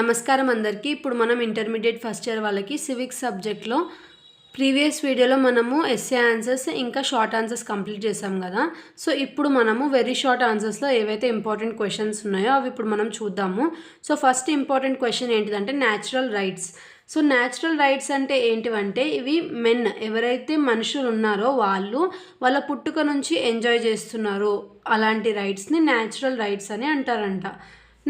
నమస్కారం అందరికీ. ఇప్పుడు మనం ఇంటర్మీడియట్ ఫస్ట్ ఇయర్ వాళ్ళకి సివిక్స్ సబ్జెక్ట్లో ప్రీవియస్ వీడియోలో మనము ఎస్ఏ ఆన్సర్స్ ఇంకా షార్ట్ ఆన్సర్స్ కంప్లీట్ చేసాం కదా. సో ఇప్పుడు మనము వెరీ షార్ట్ ఆన్సర్స్లో ఏవైతే ఇంపార్టెంట్ క్వశ్చన్స్ ఉన్నాయో అవి ఇప్పుడు మనం చూద్దాము. సో ఫస్ట్ ఇంపార్టెంట్ క్వశ్చన్ ఏంటిదంటే natural rights. So natural rights అంటే ఏంటివంటే ఇవి మెన్ ఎవరైతే మనుషులు ఉన్నారో వాళ్ళ పుట్టుక నుంచి ఎంజాయ్ చేస్తున్నారో అలాంటి రైట్స్ని న్యాచురల్ రైట్స్ అని అంటారంట.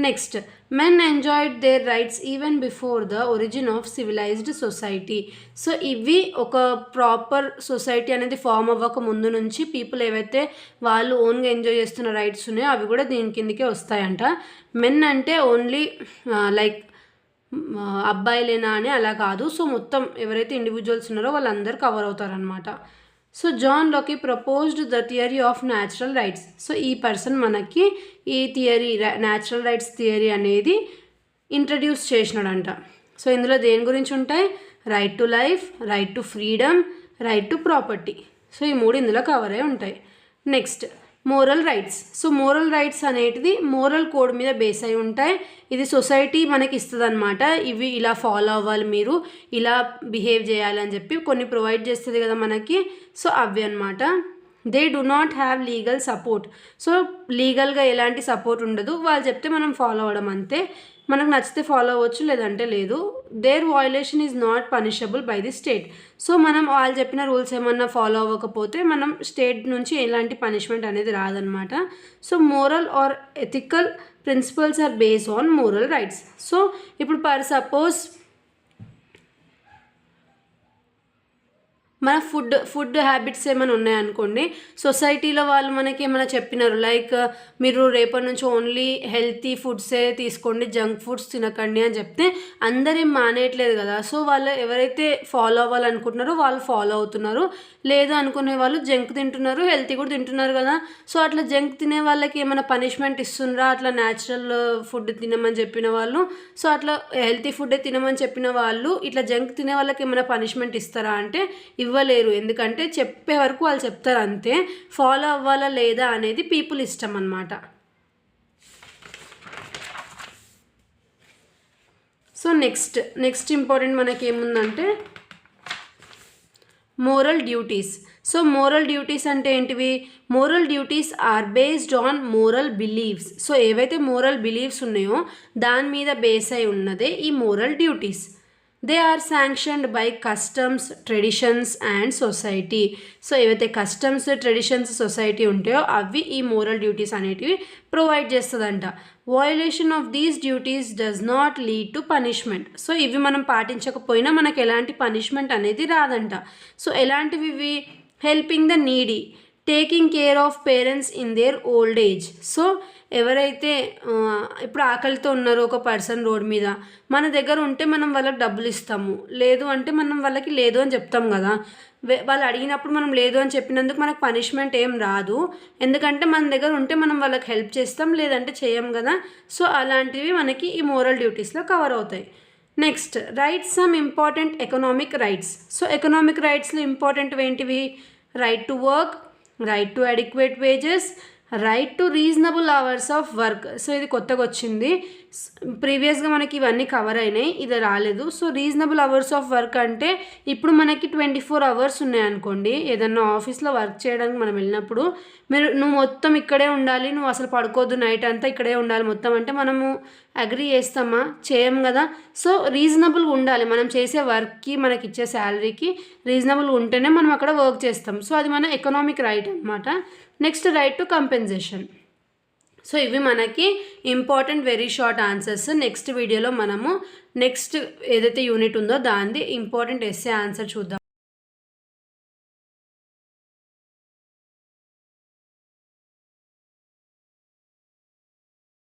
Next, men enjoyed there rights even before the origin of civilised society. So ఇవి ఒక ప్రాపర్ సొసైటీ అనేది ఫామ్ అవ్వక ముందు నుంచి పీపుల్ ఏవైతే వాళ్ళు ఓన్గా ఎంజాయ్ చేస్తున్న రైట్స్ ఉన్నాయో అవి కూడా దీని కిందకే వస్తాయంట. మెన్ అంటే ఓన్లీ లైక్ అబ్బాయిలేనా అని అలా కాదు. సో మొత్తం ఎవరైతే ఇండివిజువల్స్ ఉన్నారో వాళ్ళందరూ కవర్ అవుతారనమాట. సో జాన్ లోకి proposed the theory of natural rights. So ఈ పర్సన్ మనకి ఈ థియరీ న్యాచురల్ రైట్స్ థియరీ అనేది ఇంట్రడ్యూస్ చేసినాడంట. సో ఇందులో దేని గురించి ఉంటాయి? Right to life, right to freedom, right to property. So ఈ మూడు ఇందులో కవర్ అయి ఉంటాయి. Next, moral rights. So moral rights అనేటిది మోరల్ కోడ్ మీద బేస్ అయి ఉంటాయి. ఇది సొసైటీ మనకి ఇస్తుంది అనమాట. ఇవి ఇలా ఫాలో అవ్వాలి, మీరు ఇలా బిహేవ్ చేయాలి అని చెప్పి కొన్ని ప్రొవైడ్ చేస్తుంది కదా మనకి. సో అవి అనమాట. They do not have legal support. So లీగల్గా ఎలాంటి సపోర్ట్ ఉండదు, వాళ్ళు చెప్తే మనం ఫాలో అవ్వడం అంతే. మనకు నచ్చితే ఫాలో అవ్వచ్చు, లేదంటే లేదు. There violation is not punishable by the state. So మనం వాళ్ళు చెప్పిన రూల్స్ ఏమన్నా ఫాలో అవ్వకపోతే మనం స్టేట్ నుంచి ఎలాంటి పనిష్మెంట్ అనేది రాదనమాట. So moral or ethical principles are based on moral rights. So ఇప్పుడు ఫర్ సపోజ్ మన ఫుడ్ హ్యాబిట్స్ ఏమైనా ఉన్నాయనుకోండి, సొసైటీలో వాళ్ళు మనకి ఏమైనా చెప్పినారు లైక్ మీరు రేపటి నుంచి ఓన్లీ హెల్తీ ఫుడ్సే తీసుకోండి, జంక్ ఫుడ్స్ తినకండి అని చెప్తే అందరేం మానేయట్లేదు కదా. సో వాళ్ళు ఎవరైతే ఫాలో అవ్వాలనుకుంటున్నారో వాళ్ళు ఫాలో అవుతున్నారు, లేదు అనుకునే వాళ్ళు జంక్ తింటున్నారు, హెల్తీ కూడా తింటున్నారు కదా. సో అట్లా జంక్ తినే వాళ్ళకి ఏమైనా పనిష్మెంట్ ఇస్తుండ్రా? అట్లా న్యాచురల్ ఫుడ్ తినమని చెప్పిన వాళ్ళు, సో అట్లా హెల్తీ ఫుడ్డే తినమని చెప్పిన వాళ్ళు ఇట్లా జంక్ తినే వాళ్ళకి ఏమైనా పనిష్మెంట్ ఇస్తారా అంటే ఇవ్వలేరు. ఎందుకంటే చెప్పే వరకు వాళ్ళు చెప్తారు అంతే. ఫాలో అవ్వాలా లేదా అనేది పీపుల్ ఇష్టం అన్నమాట. సో నెక్స్ట్ ఇంపార్టెంట్ మనకి ఏముందంటే moral duties. So moral duties అంటే ఏంటివి? Moral duties are based on moral beliefs. So ఏవైతే మోరల్ బిలీవ్స్ ఉన్నాయో దాని మీద బేస్ అయి ఉన్నదే ఈ moral duties. They are sanctioned by customs, traditions and society. So ఏవైతే కస్టమ్స్, ట్రెడిషన్స్, సొసైటీ ఉంటాయో అవి ఈ మోరల్ డ్యూటీస్ అనేటివి ప్రొవైడ్ చేస్తుందంట. Violation of these duties does not lead to punishment. So ఇవి మనం పాటించకపోయినా మనకు ఎలాంటి పనిష్మెంట్ అనేది రాదంట. సో ఎలాంటివి ఇవి? Helping the needy, taking care of parents in there old age. So ఎవరైతే ఇప్పుడు ఆకలితో ఉన్నారో ఒక పర్సన్ రోడ్ మీద, మన దగ్గర ఉంటే మనం వాళ్ళకి డబ్బులు ఇస్తాము, లేదు అంటే మనం వాళ్ళకి లేదు అని చెప్తాం కదా. వాళ్ళు అడిగినప్పుడు మనం లేదు అని చెప్పినందుకు మనకు పనిష్మెంట్ ఏం రాదు, ఎందుకంటే మన దగ్గర ఉంటే మనం వాళ్ళకి హెల్ప్ చేస్తాం, లేదంటే చేయం కదా. సో అలాంటివి మనకి ఈ మోరల్ డ్యూటీస్లో కవర్ అవుతాయి. Next, rights some important economic rights. So economic రైట్స్లో ఇంపార్టెంట్ ఏంటివి? Right to work, right to adequate wages, right to reasonable hours of work. So ఇది కొత్తగా వచ్చింది, ప్రీవియస్గా మనకి ఇవన్నీ కవర్ అయినాయి, ఇది రాలేదు. So reasonable hours of work అంటే ఇప్పుడు మనకి 24 అవర్స్ ఉన్నాయనుకోండి, ఏదన్నా ఆఫీస్లో వర్క్ చేయడానికి మనం వెళ్ళినప్పుడు నువ్వు మొత్తం ఇక్కడే ఉండాలి, నువ్వు అసలు పడుకోవద్దు, నైట్ అంతా ఇక్కడే ఉండాలి మొత్తం అంటే మనము అగ్రీ చేస్తామా? చేయం కదా. సో రీజనబుల్గా ఉండాలి, మనం చేసే వర్క్కి మనకి ఇచ్చే శాలరీకి రీజనబుల్గా ఉంటేనే మనం అక్కడ వర్క్ చేస్తాం. సో అది మన ఎకనామిక్ రైట్ అనమాట. Next, right to compensation. So ఇవి మనకి important very short answers. Next వీడియోలో మనము నెక్స్ట్ ఏదైతే యూనిట్ ఉందో దానిది ఇంపార్టెంట్ ఎస్ఏ ఆన్సర్ చూద్దాం.